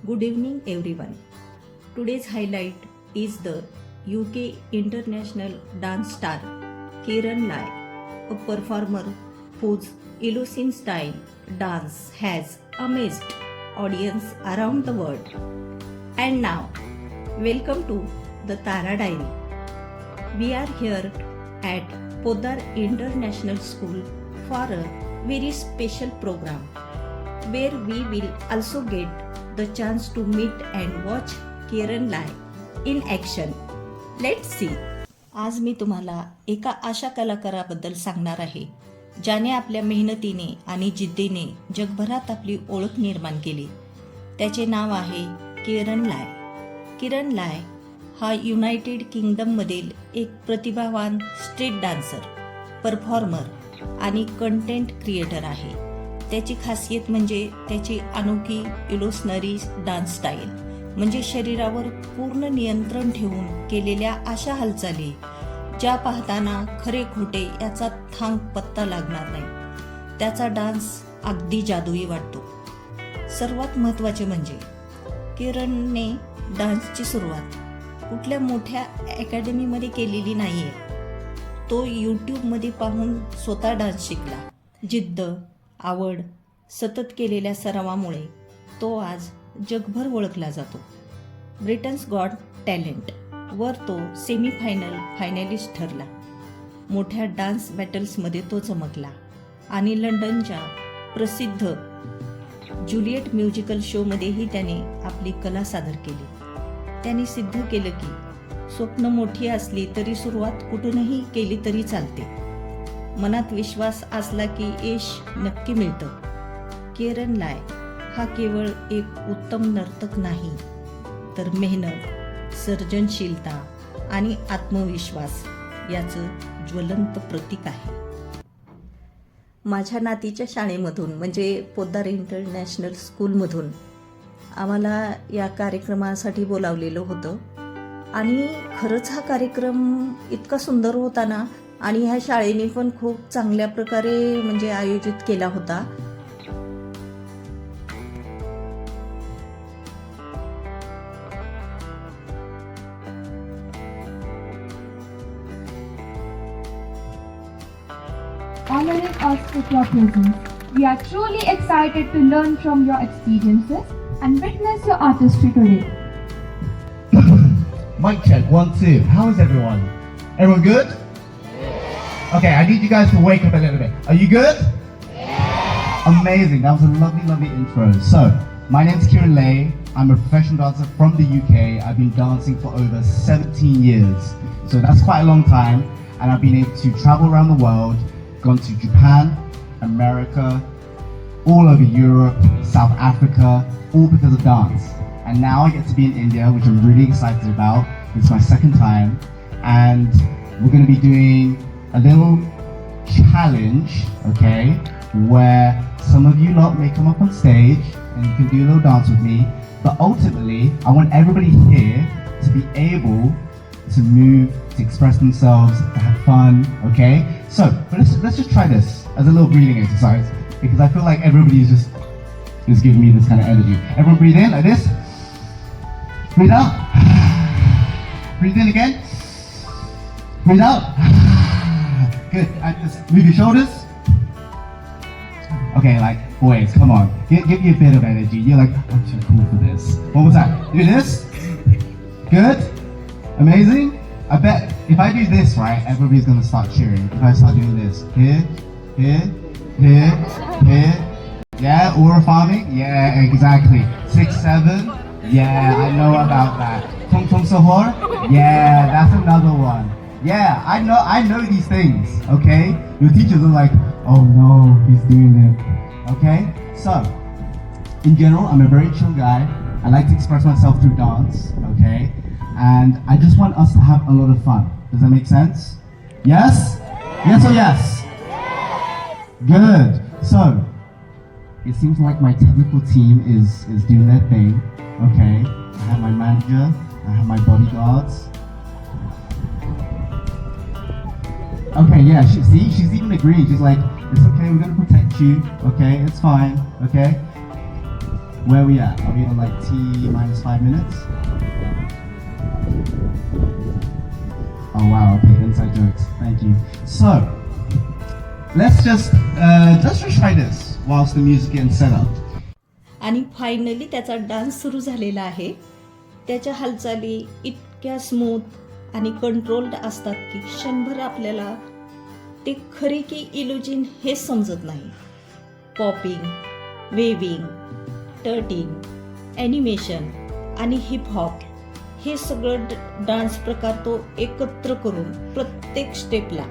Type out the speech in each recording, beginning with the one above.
Good evening, everyone. Today's highlight is the UK international dance star Kiran Lai, a performer whose elusive style dance has amazed audience around the world. And now, welcome to the Tara Diary. We are here at Poddar International School for a very special program where we will also get the chance to meet and watch Kiran Lai in action. Let's see. आज मी तुम्हाला एका अशा कलाकाराबद्दल सांगणार आहे ज्याने आपल्या मेहनतीने आणि जिद्दीने जगभरात आपली ओळख निर्माण केली. त्याचे नाव आहे किरण लाय. किरण लाय हा युनायटेड किंगडममधील एक प्रतिभावान स्ट्रीट डान्सर, परफॉर्मर आणि कंटेंट क्रिएटर आहे. त्याची खासियत म्हणजे त्याची अनोखी इलोशनरी डान्स स्टाईल, म्हणजे शरीरावर पूर्ण नियंत्रण ठेवून केलेल्या अशा हालचाली ज्या पाहताना खरे खोटे याचा थांग पत्ता लागणार नाही. त्याचा डान्स अगदी जादुई वाटतो. सर्वात महत्त्वाचे म्हणजे किरणने डान्सची सुरुवात कुठल्या मोठ्या अकॅडमीमध्ये केलेली नाहीये. तो यूट्यूबमध्ये पाहून स्वतः डान्स शिकला. जिद्द, आवड, सतत केलेल्या सरावामुळे तो आज जगभर ओळखला जातो. ब्रिटन्स गॉट टॅलेंट वर तो फायनलिस्ट ठरला. मोठ्या डान्स बॅटल्समध्ये तो चमकला आणि लंडनच्या प्रसिद्ध ज्युलियट म्युझिकल शोमध्येही त्याने आपली कला सादर केली. त्याने सिद्ध केलं की स्वप्न मोठी असली तरी सुरुवात कुठूनही केली तरी चालते. मनात विश्वास असला की यश नक्की मिळतं. किरण लाय हा केवळ एक उत्तम नर्तक नाही, तर मेहनत, सर्जनशीलता आणि आत्मविश्वास याचं ज्वलंत प्रतीक आहे. माझ्या नातीच्या शाळेमधून म्हणजे पोद्दार इंटरनॅशनल स्कूलमधून आम्हाला या कार्यक्रमासाठी बोलावलेलं होतं आणि खरंच हा कार्यक्रम इतका सुंदर होता ना. आणि ह्या शाळेने पण खूप चांगल्या प्रकारे म्हणजे आयोजित केला होता. Honoring us with your presence. We are truly excited to learn from your experiences and witness your artistry today. Mic check, 1, 2. How is everyone? Everyone good? Okay, I need you guys to wake up a little bit. Are you good? Yeah. Amazing. That was a lovely, lovely intro. So, my name's Kiran Lai. I'm a professional dancer from the UK. I've been dancing for over 17 years. So that's quite a long time. And I've been able to travel around the world, gone to Japan, America, all over Europe, South Africa, all because of dance. And now I get to be in India, which I'm really excited about. It's my second time. And we're going to be doing a little challenge, okay, where some of you lot may come up on stage and you can do a little dance with me, but ultimately I want everybody here to be able to move, to express themselves, to have fun, okay? So let's just try this as a little breathing exercise, because I feel like everybody is giving me this kind of energy. Everyone breathe in like this, breathe out, breathe in again, breathe out. Good. And just move your shoulders. Okay, like boys, come on. Give me a bit of energy. You're like, I'm too cool for this. One more time. Do this. Good. Amazing. I bet if I do this right, everybody's gonna start cheering. If I start doing this. Here, here, here, here. Yeah, aura farming. Yeah, exactly. 6, 7. Yeah, I know about that. Tung tung sahur. Yeah, that's another one. Yeah, I know these things, okay? Your teachers are like, oh no, he's doing it, okay? So, in general, I'm a very chill guy. I like to express myself through dance, okay? And I just want us to have a lot of fun. Does that make sense? Yes? Yes or yes? Good. So, it seems like my technical team is doing their thing, okay? I have my manager, I have my bodyguards. Okay, yeah, she's even agreeing. She's like, it's okay, we're gonna protect you, okay, it's fine, okay? Where are we at? Are we on like T minus 5 minutes? Oh wow, okay, inside jokes. Thank you. So, let's just try this whilst the music getting set up. आणि finally त्याचा dance सुरू झालेला आहे. त्याच्या हालचाली इतक्या smooth आणि controlled असतात की क्षणभर आपल्याला ते खरे की इल्युजन हेच समजत नाही. पॉपिंग, वेविंग, टर्टिंग, ॲनिमेशन आणि हिपहॉप हे सगळं डान्स प्रकार तो एकत्र करून प्रत्येक स्टेपला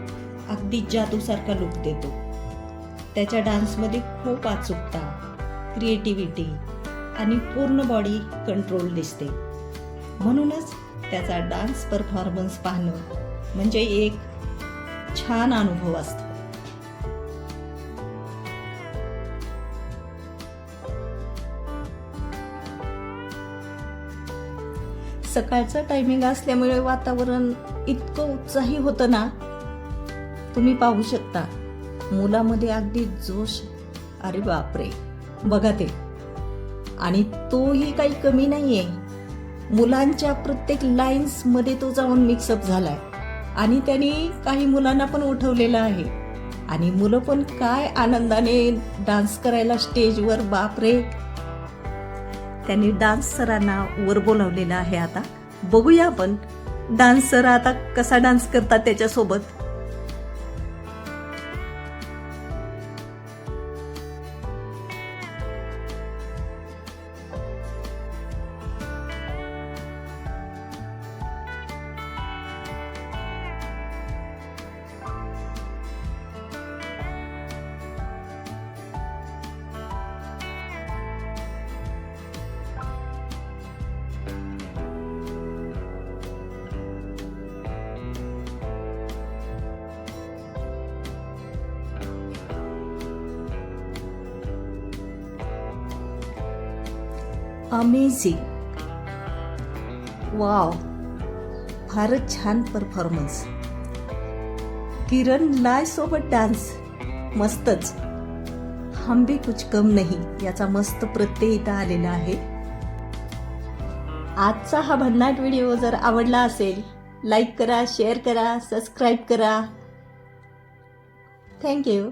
अगदी जादूसारखा लुक देतो. त्याच्या डान्समध्ये खूप अचूकता, क्रिएटिव्हिटी आणि पूर्ण बॉडी कंट्रोल दिसते. म्हणूनच त्याचा डान्स परफॉर्मन्स पाहणं म्हणजे एक छान अनुभव असतो. सकाळचं टायमिंग असल्यामुळे वातावरण इतकं उत्साही होतं ना, तुम्ही पाहू शकता. मुलामध्ये अगदी जोश, अरे बापरे, बघा ते. आणि तोही काही कमी नाहीये. मुलांच्या प्रत्येक लाईन्समध्ये तो जाऊन मिक्सअप झालाय आणि त्यांनी काही मुलांना पण उठवलेलं आहे. आणि मुलं पण काय आनंदाने डान्स करायला स्टेजवर, बापरे. त्यांनी डान्स सरांना वर बोलावलेलं आहे. आता बघूया आपण डान्स सर आता कसा डान्स करतात त्याच्यासोबत. अमेझिंग, वाव, फारच छान परफॉर्मन्स. किरण लाय सोबत डान्स मस्तच. हम भी कुछ कम नहीं याचा मस्त प्रत्यय इथं आलेला आहे. आजचा हा भन्नाट व्हिडिओ जर आवडला असेल, लाईक करा, शेअर करा, सबस्क्राईब करा. थँक्यू.